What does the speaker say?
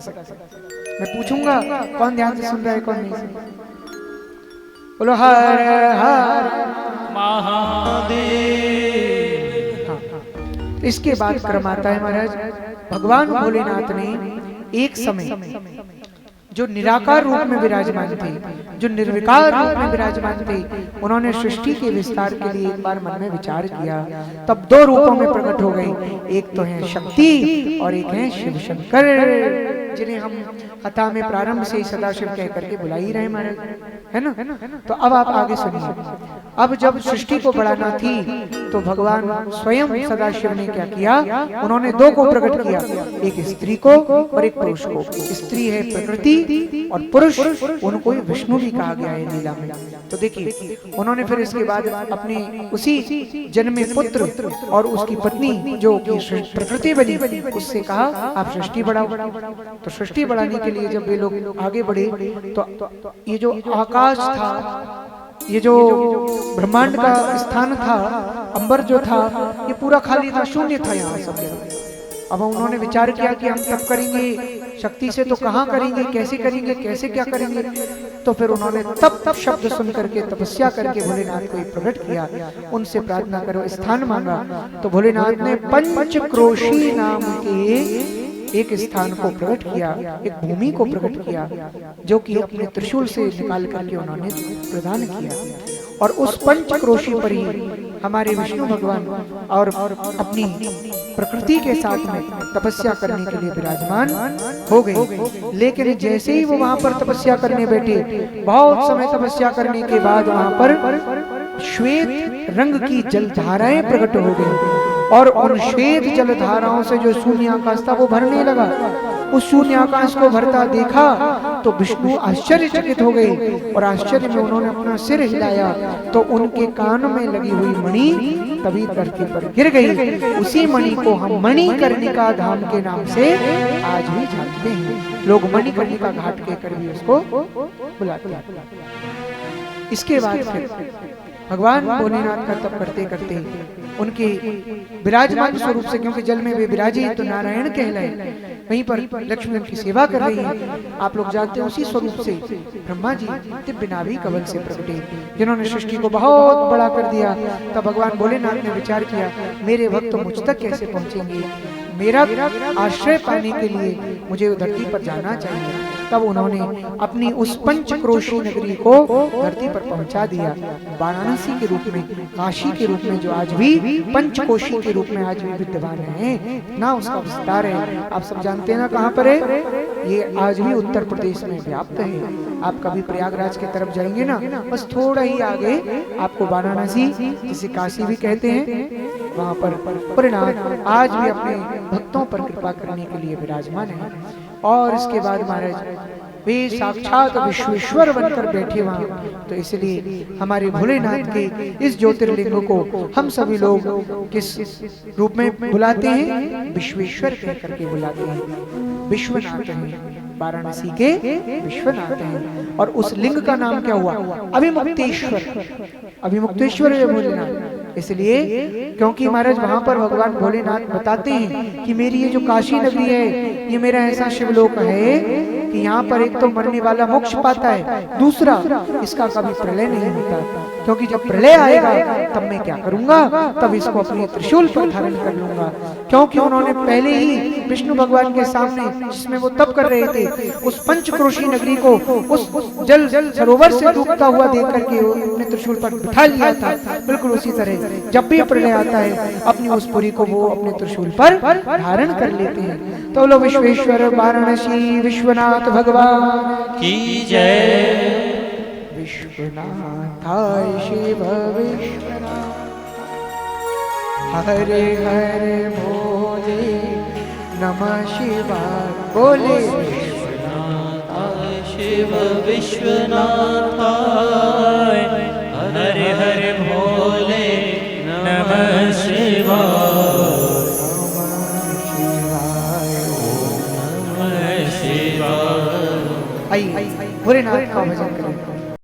सकते। मैं पूछूंगा कौन ध्यान से सुन रहा है, कौन नहीं सुन रहा। बोलो हर हर महादेव। हाँ। इसके बाद क्रम आता है महाराज, भगवान भोलेनाथ ने एक समय जो निराकार रूप में विराजमान थे, जो निर्विकार रूप में विराजमान थे, उन्होंने सृष्टि के विस्तार के लिए एक बार मन में विचार किया। तब दो रूपों में प्रकट हो गए, एक तो है शक्ति और एक है शिव शंकर, जिन्हें हम कथा में प्रारंभ से ही सदाशिव कह करके बुला ही रहे महाराज, है ना। तो अब आप आगे सुनिए। अब जब सृष्टि को बढ़ाना थी तो भगवान स्वयं सदाशिव ने क्या किया, उन्होंने दो को प्रकट किया, एक स्त्री को और एक पुरुष को। स्त्री है प्रकृति और पुरुष उनको विष्णु भी कहा गया है लीला में। तो देखिए उन्होंने फिर इसके बाद अपने उसी जन्मे पुत्र और उसकी पत्नी जो कि प्रकृति बनी, उससे कहा आप सृष्टि बढ़ाओ। तो सृष्टि बढ़ाने के लिए जब वे लोग आगे बढ़े तो ये जो आकाश था, ये जो ब्रह्मांड का स्थान था, अंबर जो था, ये पूरा खाली था, शून्य था यहाँ सब जगह। अब उन्होंने विचार किया कि हम तप करेंगे शक्ति से तो कहाँ करेंगे, कैसे करेंगे, कैसे क्या करेंगे। तो फिर उन्होंने तप शब्द सुन करके तपस्या करके भोलेनाथ को प्रकट किया, उनसे प्रार्थना करो, स्थान मांगा। तो भोलेनाथ ने पंचक्रोशी नाम के एक स्थान को प्रकट किया, एक भूमि को प्रकट किया, जो कि अपने त्रिशूल से निकाल करके उन्होंने प्रदान किया। और उस पंचक्रोशी पर ही हमारे विष्णु भगवान और अपनी प्रकृति के साथ में तपस्या करने के लिए विराजमान हो गए। लेकिन जैसे ही वो वहां पर तपस्या करने बैठे, बहुत समय तपस्या करने के बाद वहां पर श्वेत रंग की जलधाराएं प्रकट हो गई और उन श्वेत जलधाराओं से जो शून्य आकाश था वो भरने लगा। उस शून्य आकाश को भरता देखा तो विष्णु आश्चर्यचकित हो गए और आश्चर्य में उन्होंने अपना सिर हिलाया तो उनके कान में लगी हुई मणि तभी धरती पर गिर गई। उसी मणि को हम मणिकर्णिका धाम के नाम से आज भी जानते हैं। लोग मणिकर्णिका घाट कहकर भी उसको बुलाते हैं। इसके बाद फिर भगवान भोलेनाथ का तप करते करते उनके विराजमान स्वरूप से, क्योंकि जल में वे विराजे तो नारायण कहलाए, वहीं पर लक्ष्मी उनकी सेवा कर रही है। आप लोग जानते हैं उसी स्वरूप से ब्रह्मा जी दिव्य नाभि कमल से प्रकटे, जिन्होंने सृष्टि को बहुत बड़ा कर दिया। तब भगवान भोलेनाथ ने विचार किया मेरे भक्त मुझ तक कैसे पहुंचेंगे, मेरा आश्रय पाने के लिए मुझे धरती पर जाना चाहिए। तब उन्होंने अपनी उस पंचक्रोशी नगरी को धरती पर पहुंचा दिया, वाराणसी के रूप में, काशी के रूप में, जो आज भी पंचकोशी के रूप में आज भी विद्यमान है ना, उसका विस्तार है। आप सब जानते हैं ना कहाँ पर है ये, आज भी उत्तर प्रदेश में व्याप्त है। आप कभी प्रयागराज की तरफ जाएंगे ना, बस थोड़ा ही आगे आपको वाराणसी, जिसे काशी भी कहते हैं, वहां पर भोलेनाथ आज भी अपने भक्तों पर कृपा करने के लिए विराजमान है। और इसके बाद महाराज वे साक्षात विश्वेश्वर बनकर बैठे वहां। तो इसलिए हमारे भोलेनाथ के इस ज्योतिर्लिंग को हम सभी लोग किस रूप में बुलाते हैं, विश्वेश्वर कह करके बुलाते हैं। विश्वनाथ हैं, वाराणसी के विश्वनाथ हैं। और उस लिंग का नाम क्या हुआ, अभिमुक्तेश्वर। अभिमुक्तेश्वर है भोलेनाथ, इसलिए क्योंकि महाराज वहां पर भगवान भोलेनाथ बताते हैं कि मेरी ये जो काशी नगरी है, ये मेरा ऐसा शिवलोक है कि यहाँ पर एक तो मरने वाला मोक्ष पाता है, दूसरा इसका कभी प्रलय नहीं होता, क्योंकि जब प्रलय आएगा तब मैं क्या करूंगा, तब इसको अपने त्रिशूल पर धारण कर लूंगा। क्योंकि उन्होंने पहले ही विष्णु भगवान के सामने, जिसमें वो तप कर रहे थे, उस पंचक्रोशी नगरी को उस जल सरोवर से डूबता हुआ देख करके अपने त्रिशूल पर बिठा लिया था। बिल्कुल उसी तरह जब भी प्रलय आता है अपनी उस पुरी को वो अपने त्रिशूल पर धारण कर लेते हैं। तो लो विश्वेश्वर वाराणसी विश्वनाथ भगवान की जय। विश्वनाथाय शिव विश्वनाथ, हरे हरे भोले नमः शिवाय। बोले विश्वनाथाय शिव विश्वनाथाय, हरे हरे भोले नमः शिवाय। आइए भोलेनाथ का भजन